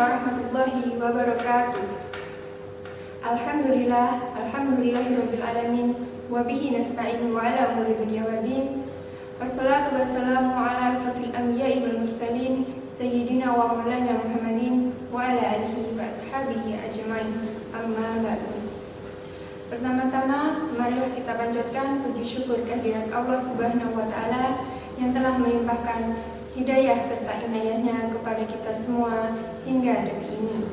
warahmatullahi wabarakatuh. Alhamdulillahirabbil alamin wa bihi nasta'in wa ala umuri dunya waddin. Wassalatu wassalamu ala asrofil anbiya'i wal mursalin sayyidina wa maulana Muhammadin wa ala alihi wa ashabihi ajmain. Amma ba'du. Pertama-tama, marilah kita panjatkan puji syukur kehadirat Allah Subhanahu wa taala yang telah melimpahkan hidayah serta inayahnya kepada kita semua hingga detik ini.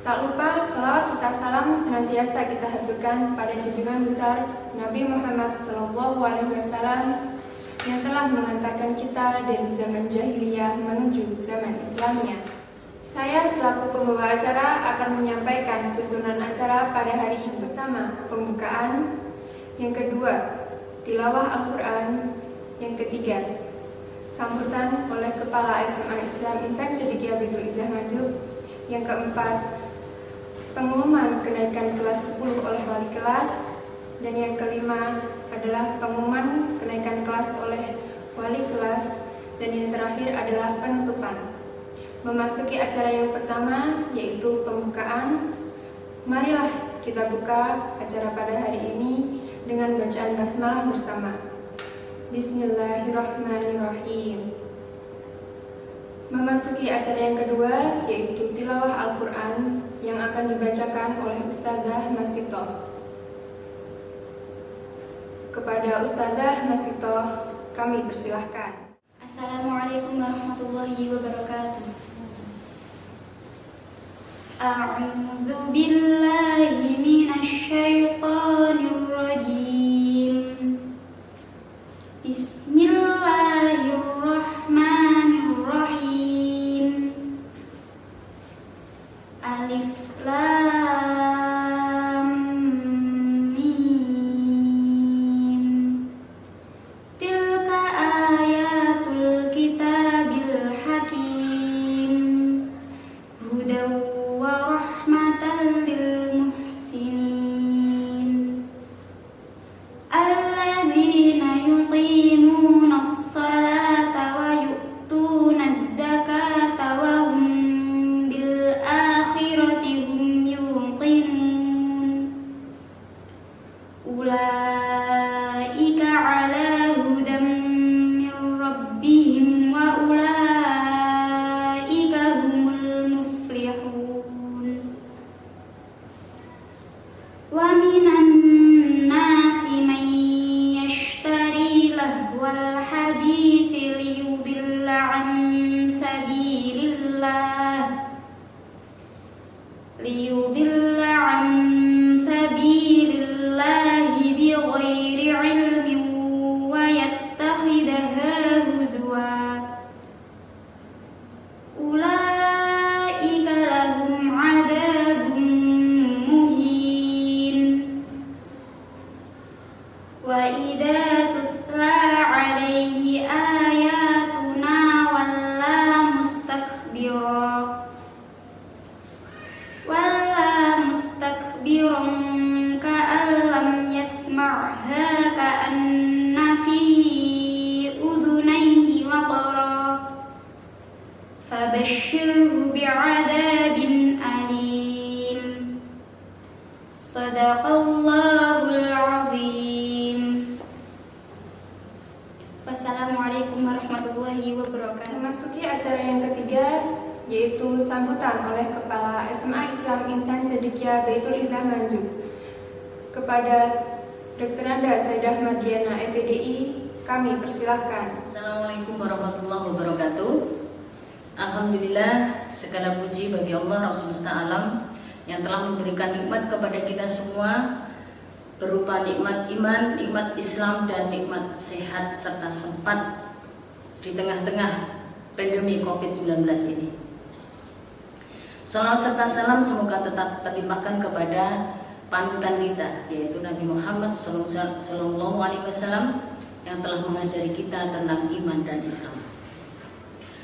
Tak lupa salawat serta salam senantiasa kita haturkan pada junjungan besar Nabi Muhammad SAW yang telah mengantarkan kita dari zaman jahiliyah menuju zaman Islamiyah. Saya selaku pembawa acara akan menyampaikan susunan acara pada hari ini. Pertama, pembukaan. Yang kedua, tilawah Al-Quran. Yang ketiga, sambutan oleh Kepala SMA Islam Insan Cendekia Baitul Izzah Nganjuk. Yang keempat, pengumuman kenaikan kelas 10 oleh wali kelas. Dan yang kelima adalah pengumuman kenaikan kelas oleh wali kelas. Dan yang terakhir adalah penutupan. Memasuki acara yang pertama, yaitu pembukaan. Marilah kita buka acara pada hari ini dengan bacaan basmalah bersama. Bismillahirrahmanirrahim. Memasuki acara yang kedua, yaitu tilawah Al-Quran yang akan dibacakan oleh Ustadzah Masitoh. Kepada Ustadzah Masitoh, kami persilahkan. Assalamualaikum warahmatullahi wabarakatuh. A'udzu billahi minasy syaithanir rajim. Bismillahirrahmanirrahim. Alif Lam Mim. Tilka ayatul kitabil hakim. Hudaw wa rahmatan lil muhsinin. Alladzina yuqimuna as-salata wa yu'tuna az-zakata wa hum bil akhirati hum yuqinun. Ulaika ala hudan min rabbihim wa ulaika humul muflihun. Wa minan nasi man yashtari lahwal hadithi liyudilla an sabilillah bighairi ilmin wa yattakhidaha huzwa. Ulaika lahum adabun muhin. Wa idza tutla alaihi ayatuna walla mustakbiran ka'an lam yasma'ha ka'anna fi udhunayhi waqra. Fabashshirhu bi'adabin alim. Sadaqallahul azim. Wassalamualaikum warahmatullahi wabarakatuh. Memasuki acara yang ketiga, yaitu sambutan oleh Kepala SMA Islam Insan Cendekia Baitul Izzah Nganjuk. Kepada Dr. Anda Sayyidah Mardiana MPDI, kami persilahkan. Assalamualaikum warahmatullahi wabarakatuh. Alhamdulillah, segala puji bagi Allah Rabb semesta alam yang telah memberikan nikmat kepada kita semua berupa nikmat iman, nikmat Islam, dan nikmat sehat serta sempat di tengah-tengah pandemi COVID-19 ini. Salawat serta salam semoga tetap terlimpahkan kepada panutan kita, yaitu Nabi Muhammad SAW yang telah mengajari kita tentang iman dan Islam.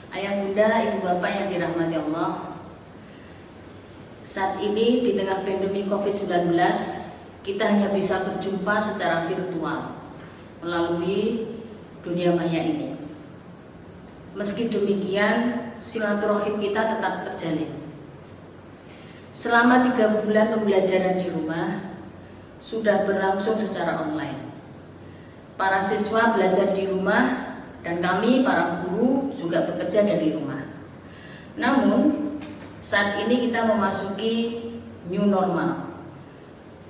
Ayah bunda, ibu bapak yang dirahmati Allah, saat ini di tengah pandemi COVID-19 kita hanya bisa berjumpa secara virtual melalui dunia maya ini. Meski demikian, silaturahim kita tetap terjalin. Selama 3 bulan pembelajaran di rumah sudah berlangsung secara online. Para siswa belajar di rumah dan kami para guru juga bekerja dari rumah. Namun saat ini kita memasuki new normal.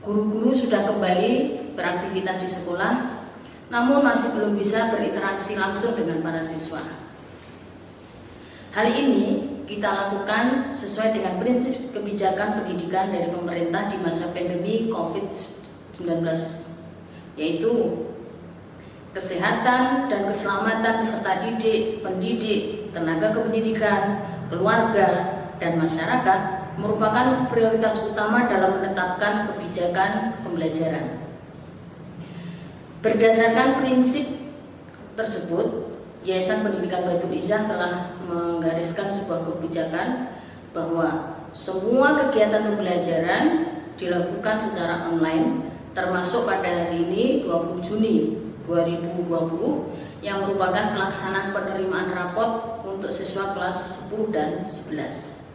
Guru-guru sudah kembali beraktivitas di sekolah, namun masih belum bisa berinteraksi langsung dengan para siswa. Hal ini kita lakukan sesuai dengan prinsip kebijakan pendidikan dari pemerintah di masa pandemi COVID-19, yaitu kesehatan dan keselamatan peserta didik, pendidik, tenaga kependidikan, keluarga, dan masyarakat merupakan prioritas utama dalam menetapkan kebijakan pembelajaran. Berdasarkan prinsip tersebut, Yayasan Pendidikan Baitul Izzah telah menggariskan sebuah kebijakan bahwa semua kegiatan pembelajaran dilakukan secara online, termasuk pada hari ini 20 Juni 2020 yang merupakan pelaksanaan penerimaan rapot untuk siswa kelas 10 dan 11.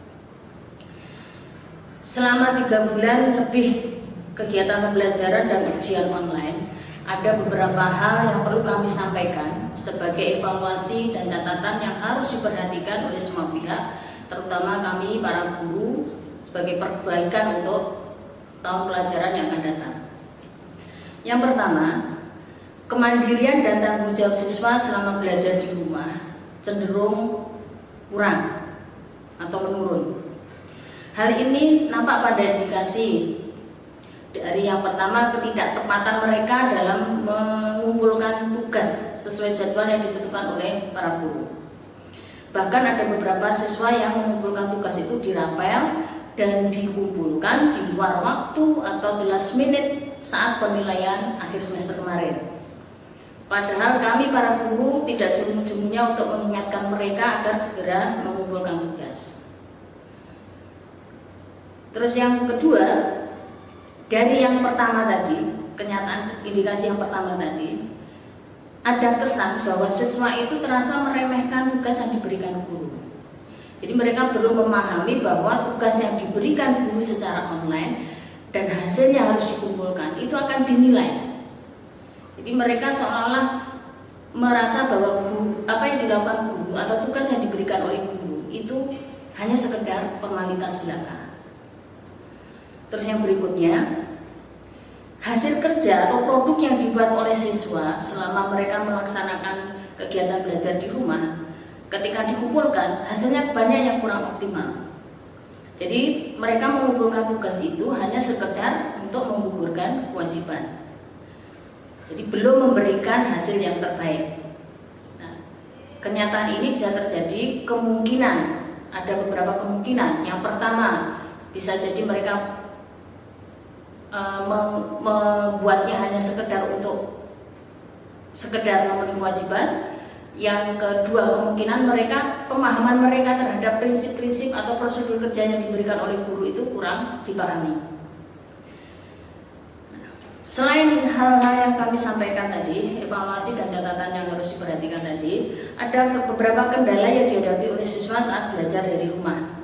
Selama 3 bulan lebih kegiatan pembelajaran dan ujian online, ada beberapa hal yang perlu kami sampaikan sebagai evaluasi dan catatan yang harus diperhatikan oleh semua pihak, terutama kami para guru, sebagai perbaikan untuk tahun pelajaran yang akan datang. Yang pertama, kemandirian dan tanggung jawab siswa selama belajar di rumah cenderung kurang atau menurun. Hal ini nampak pada indikasi dari yang pertama, ketidaktepatan mereka dalam mengumpulkan tugas sesuai jadwal yang ditentukan oleh para guru. Bahkan ada beberapa siswa yang mengumpulkan tugas itu dirapel dan dikumpulkan di luar waktu atau the last minute saat penilaian akhir semester kemarin. Padahal kami para guru tidak jemu-jemunya untuk mengingatkan mereka agar segera mengumpulkan tugas. Terus yang kedua, dari yang pertama tadi, kenyataan indikasi yang pertama tadi, ada kesan bahwa siswa itu terasa meremehkan tugas yang diberikan guru. Jadi mereka belum memahami bahwa tugas yang diberikan guru secara online dan hasilnya harus dikumpulkan itu akan dinilai. Jadi mereka seolah-olah merasa bahwa apa yang dilakukan guru atau tugas yang diberikan oleh guru itu hanya sekedar formalitas belaka. Terus yang berikutnya, hasil kerja atau produk yang dibuat oleh siswa selama mereka melaksanakan kegiatan belajar di rumah, ketika dikumpulkan hasilnya banyak yang kurang optimal. Jadi mereka mengumpulkan tugas itu hanya sekedar untuk menggugurkan kewajiban. Jadi belum memberikan hasil yang terbaik. Nah, kenyataan ini bisa terjadi kemungkinan, ada beberapa kemungkinan. Yang pertama, bisa jadi mereka membuatnya hanya sekedar memenuhi kewajiban. Yang kedua, kemungkinan pemahaman mereka terhadap prinsip-prinsip atau prosedur kerja yang diberikan oleh guru itu kurang dipahami. Selain hal-hal yang kami sampaikan tadi, evaluasi dan catatan yang harus diperhatikan tadi, ada beberapa kendala yang dihadapi oleh siswa saat belajar dari rumah.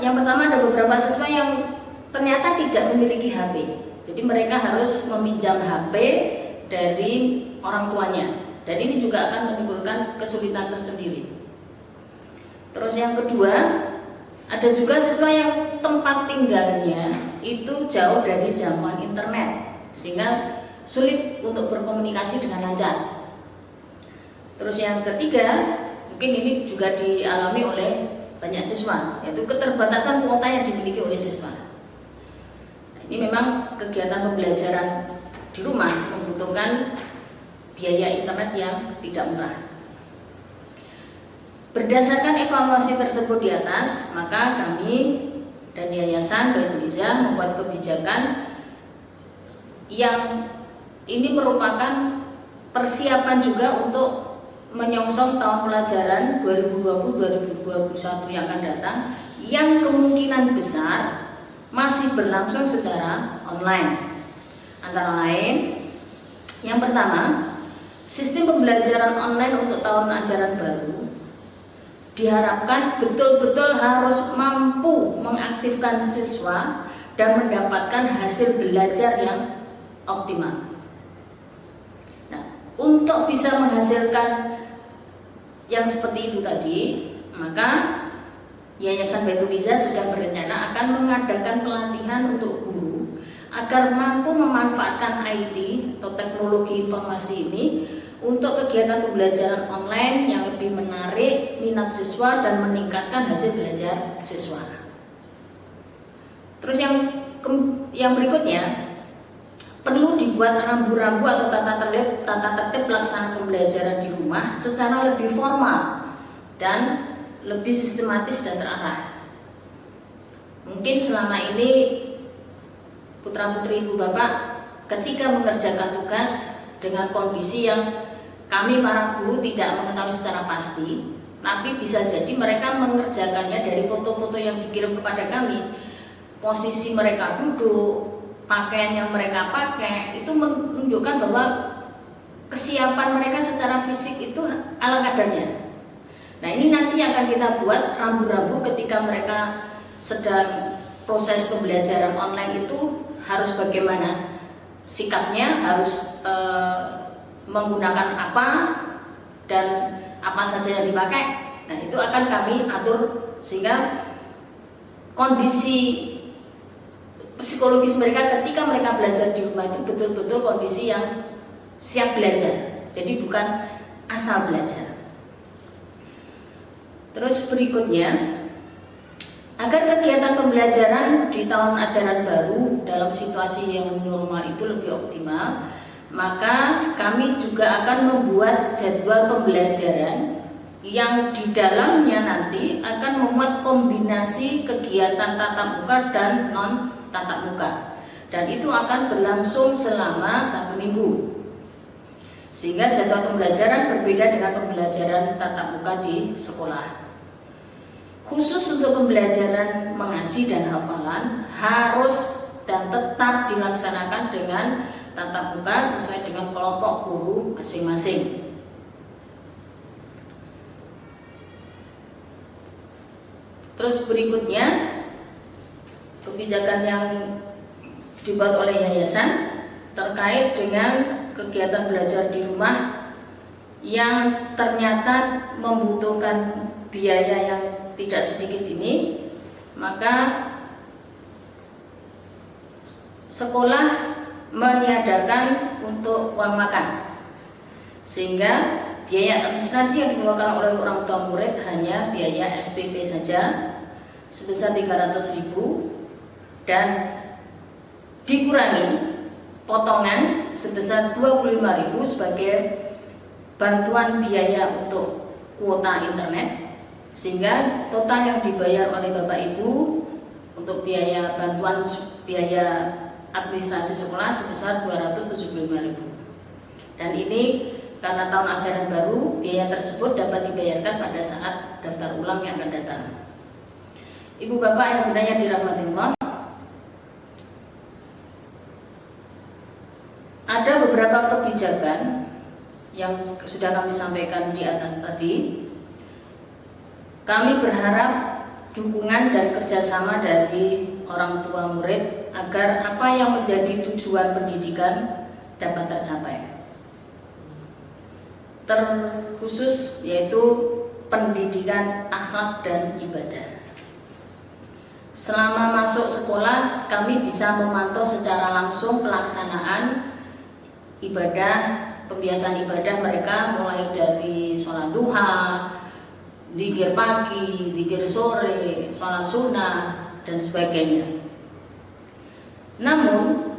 Yang pertama, ada beberapa siswa yang ternyata tidak memiliki HP. Jadi mereka harus meminjam HP dari orang tuanya, dan ini juga akan menimbulkan kesulitan tersendiri. Terus yang kedua, ada juga siswa yang tempat tinggalnya itu jauh dari jangkauan internet, sehingga sulit untuk berkomunikasi dengan lancar. Terus yang ketiga, mungkin ini juga dialami oleh banyak siswa, yaitu keterbatasan kuota yang dimiliki oleh siswa. Ini memang kegiatan pembelajaran di rumah membutuhkan biaya internet yang tidak murah. Berdasarkan evaluasi tersebut di atas, maka kami dan Yayasan Baitul Izzah membuat kebijakan yang ini merupakan persiapan juga untuk menyongsong tahun pelajaran 2020-2021 yang akan datang, yang kemungkinan besar masih berlangsung secara online. Antara lain, yang pertama, sistem pembelajaran online untuk tahun ajaran baru diharapkan betul-betul harus mampu mengaktifkan siswa dan mendapatkan hasil belajar yang optimal. Nah, untuk bisa menghasilkan yang seperti itu tadi, maka Yayasan Baitul Izah sudah berencana akan mengadakan pelatihan untuk guru agar mampu memanfaatkan IT atau teknologi informasi ini untuk kegiatan pembelajaran online yang lebih menarik minat siswa dan meningkatkan hasil belajar siswa. Terus yang berikutnya, perlu dibuat rambu-rambu atau tata tertib pelaksanaan pembelajaran di rumah secara lebih formal dan lebih sistematis dan terarah. Mungkin selama ini putra-putri ibu bapak ketika mengerjakan tugas dengan kondisi yang kami para guru tidak mengetahui secara pasti, tapi bisa jadi mereka mengerjakannya dari foto-foto yang dikirim kepada kami, posisi mereka duduk, pakaian yang mereka pakai, itu menunjukkan bahwa kesiapan mereka secara fisik itu ala kadarnya. Nah, ini nanti akan kita buat rambu-rambu ketika mereka sedang proses pembelajaran online itu harus bagaimana sikapnya, harus menggunakan apa dan apa saja yang dipakai. Nah, itu akan kami atur sehingga kondisi psikologis mereka ketika mereka belajar di rumah itu betul-betul kondisi yang siap belajar. Jadi bukan asal belajar. Terus berikutnya, agar kegiatan pembelajaran di tahun ajaran baru dalam situasi yang normal itu lebih optimal, maka kami juga akan membuat jadwal pembelajaran yang di dalamnya nanti akan memuat kombinasi kegiatan tatap muka dan non tatap muka, dan itu akan berlangsung selama 1 minggu, sehingga jadwal pembelajaran berbeda dengan pembelajaran tatap muka di sekolah. Khusus untuk pembelajaran mengaji dan hafalan harus dan tetap dilaksanakan dengan tatap muka sesuai dengan kelompok guru masing-masing. Terus berikutnya, kebijakan yang dibuat oleh yayasan terkait dengan kegiatan belajar di rumah yang ternyata membutuhkan biaya yang tidak sedikit ini, maka sekolah meniadakan untuk uang makan, sehingga biaya administrasi yang dikeluarkan oleh orang tua murid hanya biaya SPP saja sebesar 300.000 dan dikurangi potongan sebesar 25.000 sebagai bantuan biaya untuk kuota internet, sehingga total yang dibayar oleh Bapak Ibu untuk biaya bantuan biaya administrasi sekolah sebesar 275.000. Dan ini karena tahun ajaran baru, biaya tersebut dapat dibayarkan pada saat daftar ulang yang akan datang. Ibu bapak yang gunanya dirahmati Allah, ada beberapa kebijakan yang sudah kami sampaikan di atas tadi. Kami berharap dukungan dan kerjasama dari orang tua murid agar apa yang menjadi tujuan pendidikan dapat tercapai. Terkhusus yaitu pendidikan akhlak dan ibadah. Selama masuk sekolah, kami bisa memantau secara langsung pelaksanaan ibadah, pembiasaan ibadah mereka mulai dari sholat duha, zikir pagi, zikir sore, sholat sunnah, dan sebagainya. Namun,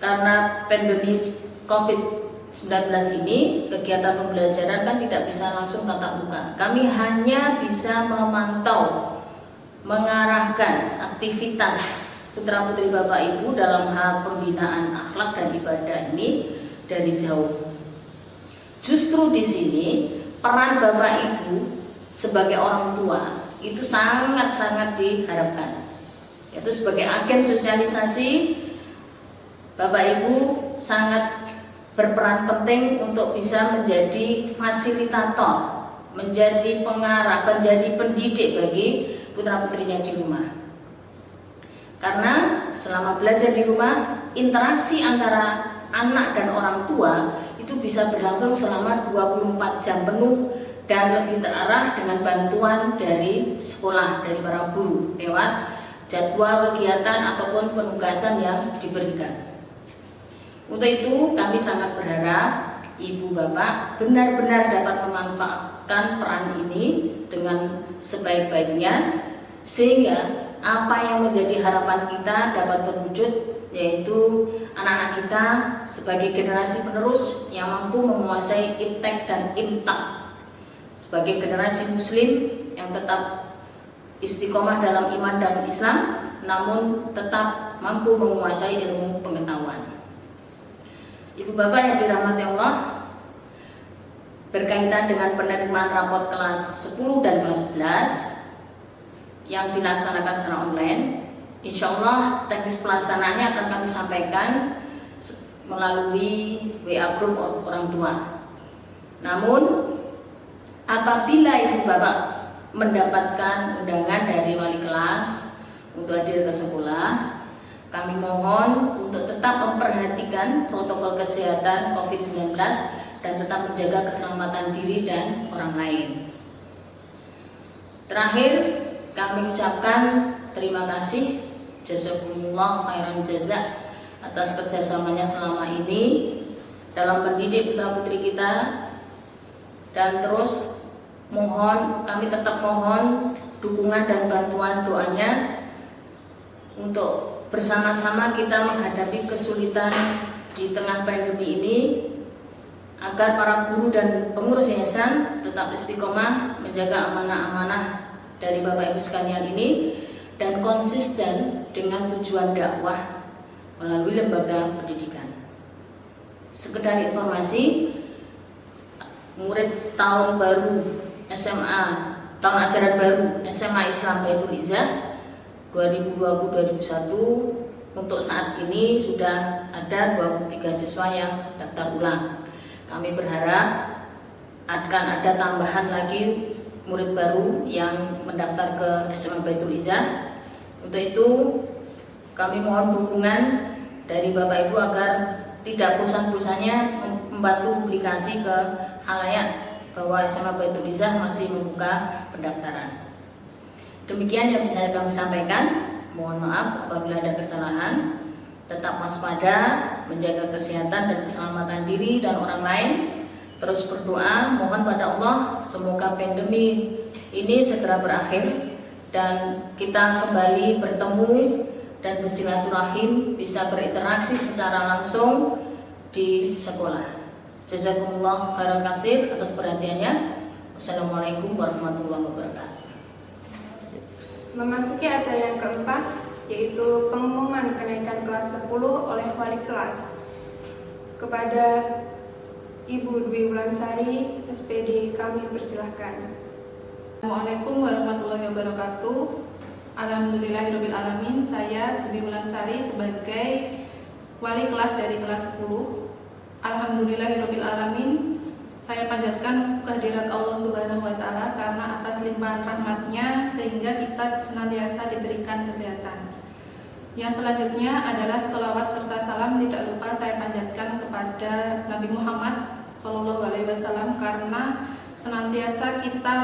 karena pandemi COVID-19 ini, kegiatan pembelajaran kan tidak bisa langsung tatap muka. Kami hanya bisa memantau, mengarahkan aktivitas putra-putri Bapak Ibu dalam hal pembinaan akhlak dan ibadah ini dari jauh. Justru di sini peran Bapak Ibu sebagai orang tua itu sangat-sangat diharapkan, yaitu sebagai agen sosialisasi. Bapak Ibu sangat berperan penting untuk bisa menjadi fasilitator, menjadi pengarah, menjadi pendidik bagi putra-putrinya di rumah. Karena selama belajar di rumah, interaksi antara anak dan orang tua itu bisa berlangsung selama 24 jam penuh dan lebih terarah dengan bantuan dari sekolah, dari para guru lewat jadwal kegiatan ataupun penugasan yang diberikan. Untuk itu kami sangat berharap ibu bapak benar-benar dapat memanfaatkan peran ini dengan sebaik-baiknya, sehingga apa yang menjadi harapan kita dapat terwujud, yaitu anak-anak kita sebagai generasi penerus yang mampu menguasai iptek dan imtak, sebagai generasi muslim yang tetap istiqomah dalam iman dan Islam, namun tetap mampu menguasai ilmu pengetahuan. Ibu bapak yang dirahmati Allah, berkaitan dengan penerimaan rapot kelas 10 dan kelas 11 yang dilaksanakan secara online, insya Allah teknis pelaksanaannya akan kami sampaikan melalui WA group orang tua. Namun apabila ibu bapak mendapatkan undangan dari wali kelas untuk hadir ke sekolah, kami mohon untuk tetap memperhatikan protokol kesehatan COVID-19 dan tetap menjaga keselamatan diri dan orang lain. Terakhir, kami ucapkan terima kasih jazakumullah khairan jazak atas kerjasamanya selama ini dalam mendidik putra-putri kita, dan terus kami tetap mohon dukungan dan bantuan doanya untuk bersama-sama kita menghadapi kesulitan di tengah pandemi ini, agar para guru dan pengurus yayasan tetap istiqomah menjaga amanah-amanah dari Bapak Ibu sekalian ini dan konsisten dengan tujuan dakwah melalui lembaga pendidikan. Sekedar informasi, murid tahun baru SMA, tahun ajaran baru SMA Islam Baitul Izzah 2020-2021 untuk saat ini sudah ada 23 siswa yang daftar ulang. Kami berharap akan ada tambahan lagi murid baru yang mendaftar ke SMA Baitul Izzah. Untuk itu kami mohon dukungan dari Bapak Ibu agar tidak bosan-bosannya membantu publikasi ke khalayak bahwa SMA Baitul Izzah masih membuka pendaftaran. Demikian yang bisa kami sampaikan. Mohon maaf apabila ada kesalahan. Tetap waspada, menjaga kesehatan dan keselamatan diri dan orang lain. Terus berdoa, mohon pada Allah semoga pandemi ini segera berakhir dan kita kembali bertemu dan bersilaturahim, bisa berinteraksi secara langsung di sekolah. Jazakumullah khairan katsir atas perhatiannya. Wassalamualaikum warahmatullahi wabarakatuh. Memasuki acara yang keempat, yaitu pengumuman kenaikan kelas 10 oleh wali kelas. Kepada Ibu Dwi Wulansari, SPD, kami persilahkan. Assalamualaikum warahmatullahi wabarakatuh. Alhamdulillahirabbil alamin. Saya Dwi Wulansari sebagai wali kelas dari kelas 10. Alhamdulillahirabbil alamin. Saya panjatkan kehadirat Allah Subhanahu wa taala karena atas limpahan rahmatnya sehingga kita senantiasa diberikan kesehatan. Yang selanjutnya adalah sholawat serta salam tidak lupa saya panjatkan kepada Nabi Muhammad SAW karena senantiasa kita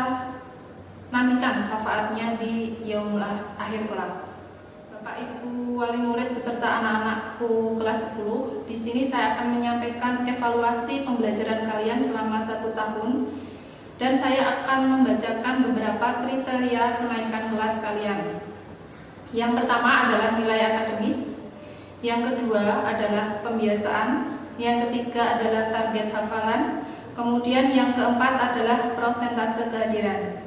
nantikan syafaatnya di yaumul akhir kelak. Bapak Ibu wali murid beserta anak-anakku kelas 10, di sini saya akan menyampaikan evaluasi pembelajaran kalian selama 1 tahun dan saya akan membacakan beberapa kriteria kenaikan kelas kalian. Yang pertama adalah nilai akademis, yang kedua adalah pembiasaan, yang ketiga adalah target hafalan, kemudian yang keempat adalah persentase kehadiran.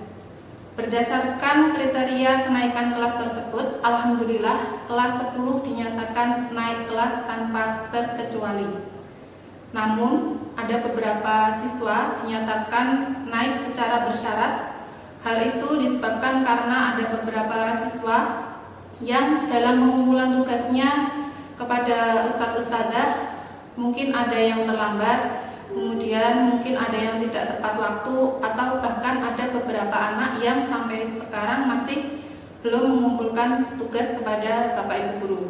Berdasarkan kriteria kenaikan kelas tersebut, alhamdulillah kelas 10 dinyatakan naik kelas tanpa terkecuali. Namun, ada beberapa siswa dinyatakan naik secara bersyarat. Hal itu disebabkan karena ada beberapa siswa yang dalam pengumpulan tugasnya kepada ustadz-ustadzah mungkin ada yang terlambat, kemudian mungkin ada yang tidak tepat waktu, atau bahkan ada beberapa anak yang sampai sekarang masih belum mengumpulkan tugas kepada Bapak Ibu guru.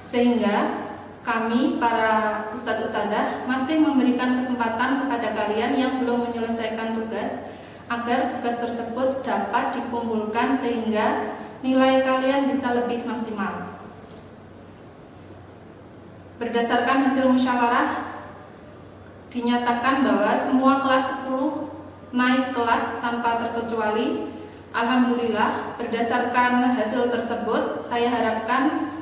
Sehingga kami para ustadz-ustadzah masih memberikan kesempatan kepada kalian yang belum menyelesaikan tugas agar tugas tersebut dapat dikumpulkan sehingga nilai kalian bisa lebih maksimal. Berdasarkan hasil musyawarah, dinyatakan bahwa semua kelas 10 naik kelas tanpa terkecuali. Alhamdulillah, berdasarkan hasil tersebut, saya harapkan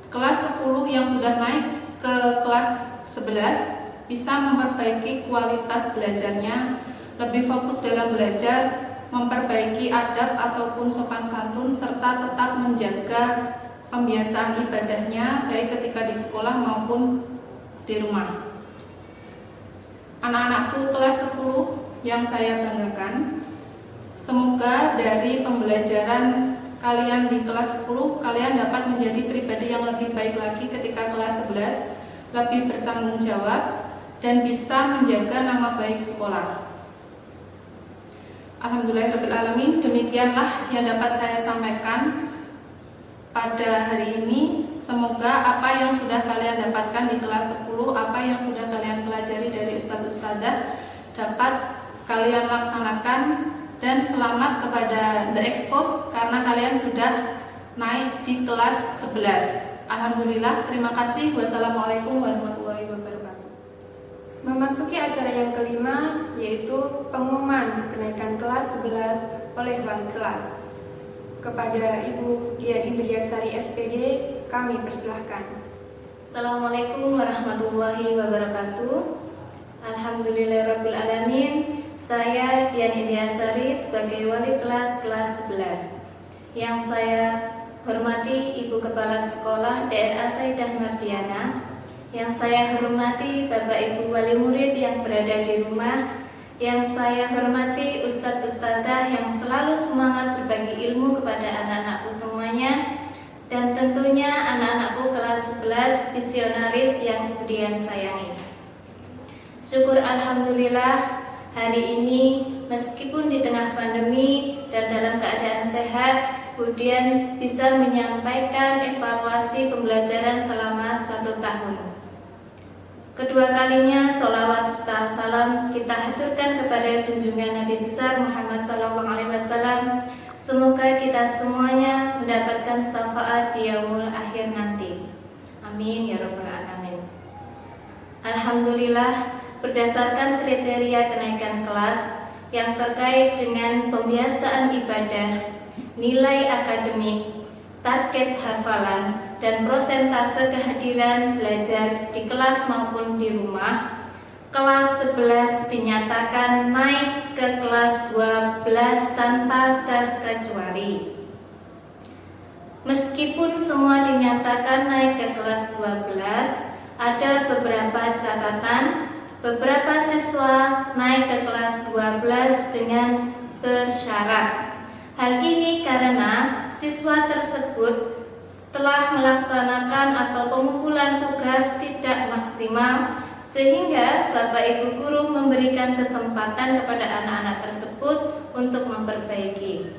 kelas 10 yang sudah naik ke kelas 11 bisa memperbaiki kualitas belajarnya, lebih fokus dalam belajar, memperbaiki adab ataupun sopan santun, serta tetap menjaga pembiasaan ibadahnya baik ketika di sekolah maupun di rumah. Anak-anakku kelas 10 yang saya banggakan, semoga dari pembelajaran kalian di kelas 10, kalian dapat menjadi pribadi yang lebih baik lagi ketika kelas 11, lebih bertanggung jawab, dan bisa menjaga nama baik sekolah. Alhamdulillahirrahmanirrahim, demikianlah yang dapat saya sampaikan pada hari ini. Semoga apa yang sudah kalian dapatkan di kelas 10, apa yang sudah kalian pelajari dari ustadz-ustadzah dapat kalian laksanakan. Dan selamat kepada The Expose karena kalian sudah naik di kelas 11. Alhamdulillah, terima kasih. Wassalamualaikum warahmatullahi wabarakatuh. Memasuki acara yang kelima, yaitu pengumuman kenaikan kelas 11 oleh wali kelas. Kepada Ibu Dian Indriasari SPD, kami persilahkan. Assalamualaikum warahmatullahi wabarakatuh. Alhamdulillahirrabbilalamin. Saya Dian Indriasari sebagai wali kelas 11. Yang saya hormati Ibu Kepala Sekolah DRA Saidah Mardiana. Yang saya hormati Bapak Ibu wali murid yang berada di rumah. Yang saya hormati Ustadz-Ustadzah yang selalu semangat berbagi ilmu kepada anak-anakku semuanya. Dan tentunya anak-anakku kelas 11 visionaris yang kemudian sayangi. Syukur alhamdulillah, hari ini meskipun di tengah pandemi dan dalam keadaan sehat, kemudian bisa menyampaikan evaluasi pembelajaran selama 1 tahun. Kedua kalinya sholawat serta salam kita haturkan kepada junjungan Nabi besar Muhammad SAW. Semoga kita semuanya mendapatkan syafaat di yaumul akhir nanti. Amin ya rabbal alamin. Alhamdulillah, berdasarkan kriteria kenaikan kelas yang terkait dengan pembiasaan ibadah, nilai akademik, target hafalan, dan prosentase kehadiran belajar di kelas maupun di rumah, kelas 11 dinyatakan naik ke kelas 12 tanpa terkecuali. Meskipun semua dinyatakan naik ke kelas 12, ada beberapa catatan. Beberapa siswa naik ke kelas 12 dengan bersyarat. Hal ini karena siswa tersebut telah melaksanakan atau pengumpulan tugas tidak maksimal, sehingga Bapak Ibu guru memberikan kesempatan kepada anak-anak tersebut untuk memperbaiki.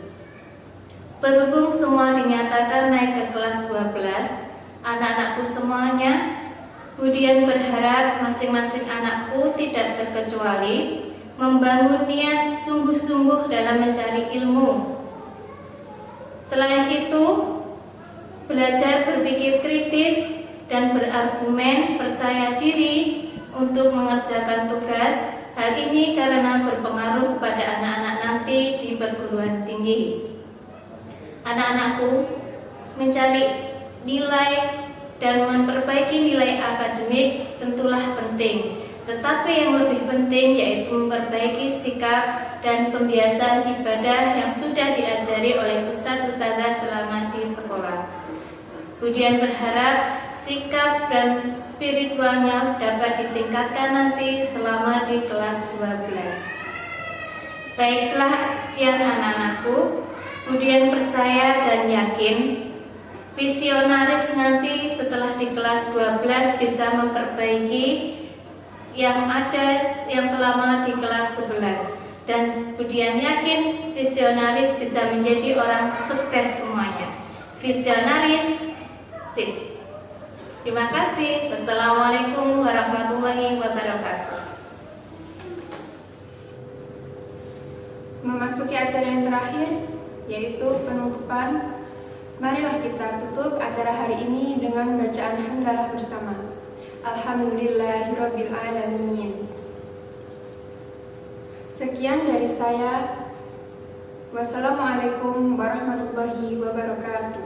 Berhubung semua dinyatakan naik ke kelas 12, anak-anakku semuanya, Budian berharap masing-masing anakku tidak terkecuali membangun niat sungguh-sungguh dalam mencari ilmu. Selain itu, belajar berpikir kritis dan berargumen, percaya diri untuk mengerjakan tugas. Hal ini karena berpengaruh kepada anak-anak nanti di perguruan tinggi. Anak-anakku mencari nilai dan memperbaiki nilai akademik tentulah penting, tetapi yang lebih penting yaitu memperbaiki sikap dan pembiasaan ibadah yang sudah diajari oleh ustadz-ustadzah selama di sekolah. Kemudian berharap sikap dan spiritualnya dapat ditingkatkan nanti selama di kelas 12. Baiklah, sekian anak-anakku. Kemudian percaya dan yakin visionaris nanti setelah di kelas 12 bisa memperbaiki yang ada yang selama di kelas 11. Dan Budian yakin visionaris bisa menjadi orang sukses semuanya. Visionaris, sip. Terima kasih. Wassalamualaikum warahmatullahi wabarakatuh. Memasuki acara yang terakhir, yaitu penutupan. Marilah kita tutup acara hari ini dengan bacaan hamdalah bersama. Alhamdulillahirabbil alamin. Sekian dari saya. Wassalamualaikum warahmatullahi wabarakatuh.